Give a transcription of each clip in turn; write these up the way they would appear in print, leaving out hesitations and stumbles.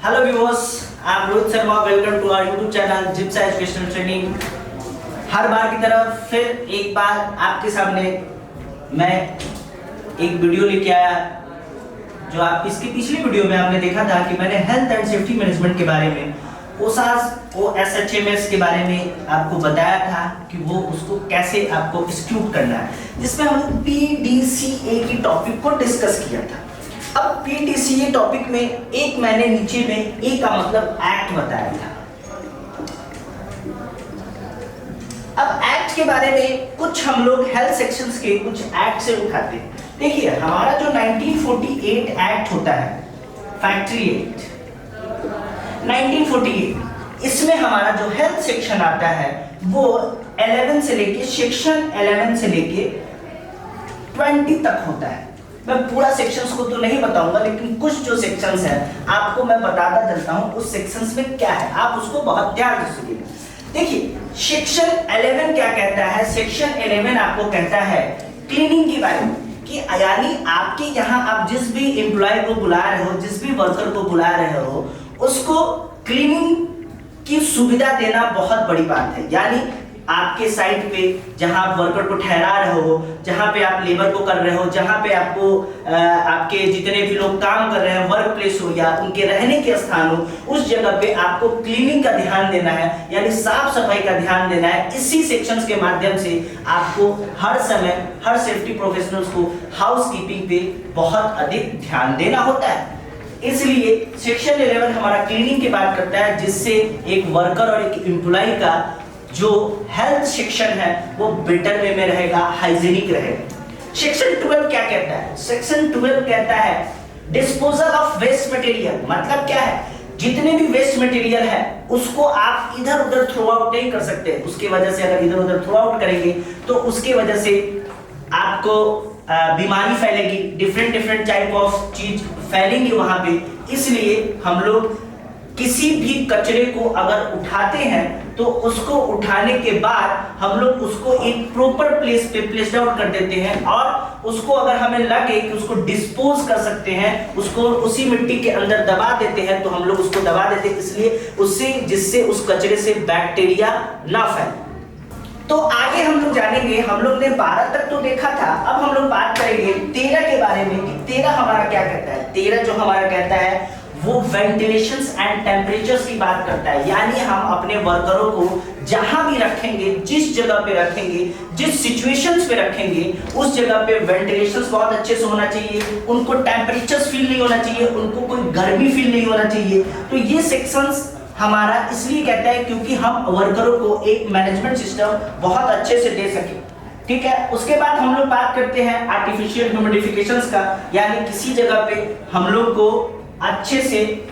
Hello viewers, I am Rohit Sharma. Welcome to our YouTube channel जिप्सा educational training. हर बार की तरह फिर एक बार आपके सामने मैं एक वीडियो लेके आया। जो आप इसकी पिछली वीडियो में आपने देखा था कि मैंने हेल्थ एंड सेफ्टी मैनेजमेंट के बारे में, OSHMS के बारे में आपको बताया था कि वो उसको कैसे आपको इंस्टीट्यूट करना है, जिसमें हम PDCA की टॉपिक को डिस्कस किया था। अब PDCA टॉपिक में एक मैंने नीचे में ए का मतलब एक्ट बताया था। अब एक्ट के बारे में कुछ हम लोग हेल्थ सेक्शंस के कुछ एक्ट से उठाते हैं। देखिए, हमारा जो 1948 एक्ट होता है, फैक्ट्री एक्ट 1948, इसमें हमारा जो हेल्थ सेक्शन आता है वो 11 से लेके सेक्शन 11 से लेके 20 तक होता है। मैं पूरा सेक्शंस को तो नहीं बताऊंगा, लेकिन कुछ जो सेक्शंस हैं आपको मैं बताता चलता हूं उस सेक्शंस में क्या है, आप उसको बहुत ध्यान से सुनिए। देखिए, सेक्शन 11 क्या कहता है? सेक्शन 11 आपको कहता है क्लीनिंग के बारे में, कि यानी आपके यहाँ आप जिस भी एम्प्लॉय को बुला रहे हो, जिस भी वर्कर को बुला रहे हो, उसको क्लीनिंग की सुविधा देना बहुत बड़ी बात है। यानी आपके साइट पे जहां आप वर्कर को ठहरा रहे हो, जहां पे आप लेबर को कर रहे हो, जहां पे आपको आपके जितने भी लोग काम कर रहे हैं, वर्क प्लेस हो या उनके रहने के स्थान हो, उस जगह पे आपको क्लीनिंग का ध्यान देना है, यानी साफ सफाई का ध्यान देना है। इसी सेक्शंस के माध्यम से आपको हर समय हर सेफ्टी प्रोफेशनल्स को हाउसकीपिंग पे बहुत अधिक ध्यान देना होता है। इसलिए सेक्शन 11 हमारा क्लीनिंग की बात करता है, जिससे एक वर्कर और एक एम्प्लॉय का जो हेल्थ सेक्शन है वो बेटर वे में रहेगा, हाइजीनिक रहेगा। सेक्शन 12 क्या कहता है? सेक्शन 12 कहता है डिस्पोजल ऑफ वेस्ट मटेरियल। मतलब क्या है? जितने भी वेस्ट मटेरियल है उसको आप इधर उधर थ्रो आउट नहीं कर सकते। उसकी वजह से अगर इधर उधर थ्रो आउट करेंगे तो उसकी वजह से आपको बीमारी फैलेगी, डिफरेंट टाइप ऑफ चीज फैलेंगे वहां पे। इसलिए हम लोग किसी भी कचरे को अगर उठाते हैं तो उसको उठाने के बाद हम लोग उसको एक प्रॉपर प्लेस पे प्लेस आउट कर देते हैं, और उसको अगर हमें लगे कि उसको डिस्पोज कर सकते हैं, उसको उसी मिट्टी के अंदर दबा देते हैं, तो हम लोग उसको दबा देते हैं, इसलिए उससे जिससे उस कचरे से बैक्टीरिया ना फैले। तो आगे हम लोग जानेंगे। हम लोग ने 12 तक तो देखा था, अब हम लोग बात करेंगे 13 के बारे में कि 13 हमारा क्या कहता है। 13 जो हमारा कहता है वो वेंटिलेशंस एंड टेम्परेचर्स की बात करता है। यानी हम अपने वर्करों को जहां भी रखेंगे, जिस जगह पे रखेंगे, जिस सिचुएशंस पे रखेंगे, उस जगह पे वेंटिलेशंस बहुत अच्छे से होना चाहिए, उनको टेम्परेचर्स फील नहीं होना चाहिए, उनको कोई गर्मी फील नहीं होना चाहिए। तो ये सेक्शंस हमारा इसलिए कहता है क्योंकि हम वर्करों को एक मैनेजमेंट सिस्टम बहुत अच्छे से दे सके। ठीक है। उसके बाद हम लोग बात करते हैं आर्टिफिशियल ह्यूमिडिफिकेशंस का, यानी किसी जगह पे हम लोग को अच्छे से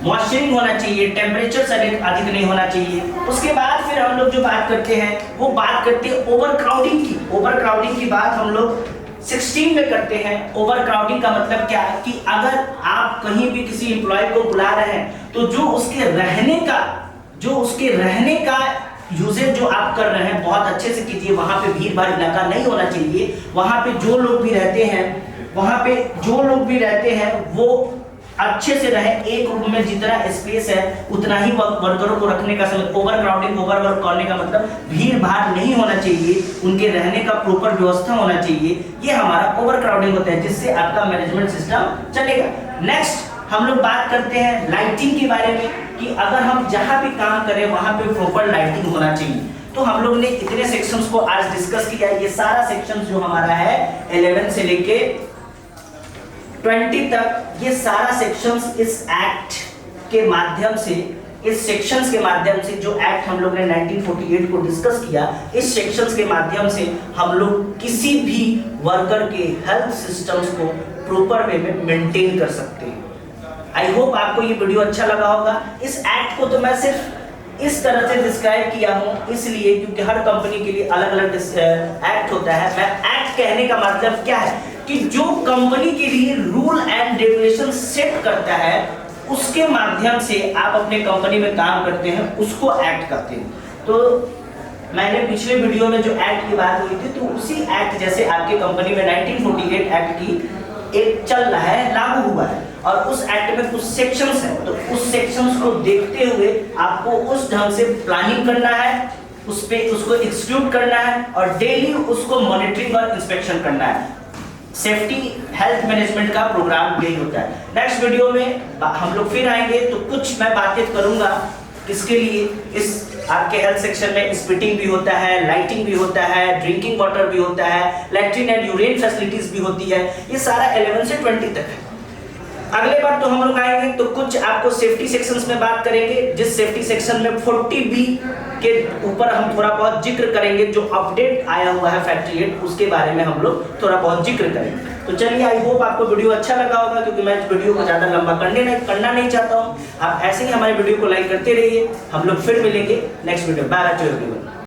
मॉइस्चरिंग होना चाहिए, टेम्परेचर अधिक नहीं होना चाहिए। उसके बाद फिर हम लोग जो बात करते हैं वो बात करते हैं ओवरक्राउडिंग की। ओवरक्राउडिंग की बात हम लोग 16 में करते हैं। ओवरक्राउडिंग का मतलब क्या है कि अगर आप कहीं भी किसी एम्प्लॉय को बुला रहे हैं तो जो उसके रहने का यूजेज जो आप कर रहे हैं बहुत अच्छे से कीजिए। वहां पे भीड़ भाड़ इलाका नहीं होना चाहिए। वहां पे जो लोग भी रहते हैं वो अच्छे से रहे। एक रूम में जितना स्पेस है उतना ही वर्करों को रखने का समय। ओवरक्राउडिंग, ओवरवर्क करने का मतलब भीड़ भाड़ नहीं होना चाहिए, उनके रहने का प्रॉपर व्यवस्था होना चाहिए। ये हमारा ओवरक्राउडिंग होता है, जिससे आपका मैनेजमेंट सिस्टम चलेगा। नेक्स्ट हम लोग बात करते हैं लाइटिंग के बारे में, कि अगर हम जहां भी काम करें वहां पे प्रॉपर लाइटिंग होना चाहिए। तो हम लोग ने इतने सेक्शंस को आज डिस्कस किया। ये सारा सेक्शन जो हमारा है 11 से लेके 20 तक, ये सारा सेक्शंस इस एक्ट के माध्यम से, इस सेक्शंस के माध्यम से, जो एक्ट हम लोग ने 1948 को डिस्कस किया, इस सेक्शंस के माध्यम से हम लोग किसी भी वर्कर के हेल्थ सिस्टम्स को प्रॉपर वे में मेंटेन कर सकते हैं। आई होप आपको ये वीडियो अच्छा लगा होगा। इस एक्ट को तो मैं सिर्फ इस तरह से डिस्क्राइब किया हूँ इसलिए क्योंकि हर कंपनी के लिए अलग अलग एक्ट होता है। मैं एक्ट कहने का मतलब क्या है कि जो कंपनी के लिए रूल एंड रेगुलेशन सेट करता है उसके माध्यम से आप अपने कंपनी में काम करते हैं, उसको एक्ट कहते हैं। तो मैंने पिछले वीडियो में जो एक्ट की बात हुई थी, तो उसी एक्ट जैसे आपके कंपनी में 1948 एक्ट की एक चल रहा है, लागू हुआ है। और उस एक्ट में कुछ सेक्शंस हैं, तो उस सेक्शंस को देखते हुए आपको उस ढंग से प्लानिंग करना है, उस पे उसको एग्जीक्यूट करना है और डेली उसको मॉनिटरिंग और इंस्पेक्शन करना है। सेफ्टी हेल्थ मैनेजमेंट का प्रोग्राम यही होता है। नेक्स्ट वीडियो में हम लोग फिर आएंगे, तो कुछ मैं बातें करूंगा किसके लिए, इस आपके हेल्थ सेक्शन में स्पिटिंग भी होता है, लाइटिंग भी होता है, ड्रिंकिंग वाटर भी होता है, लैट्रिन एंड यूरिन फैसिलिटीज भी होती है। ये सारा 11 से 20 तक है। अगले बार तो हम लोग आएंगे तो कुछ आपको सेफ्टी सेक्शंस में बात करेंगे, जिस सेफ्टी सेक्शन में 40B के ऊपर हम थोड़ा बहुत जिक्र करेंगे, जो अपडेट आया हुआ है फैक्ट्री एक्ट, उसके बारे में हम लोग थोड़ा बहुत जिक्र करेंगे। तो चलिए, आई होप आपको वीडियो अच्छा लगा होगा, क्योंकि मैं इस वीडियो को ज़्यादा लंबा करना नहीं चाहता हूँ। आप ऐसे ही हमारे वीडियो को लाइक करते रहिए। हम लोग फिर मिलेंगे नेक्स्ट वीडियो। Bye bye.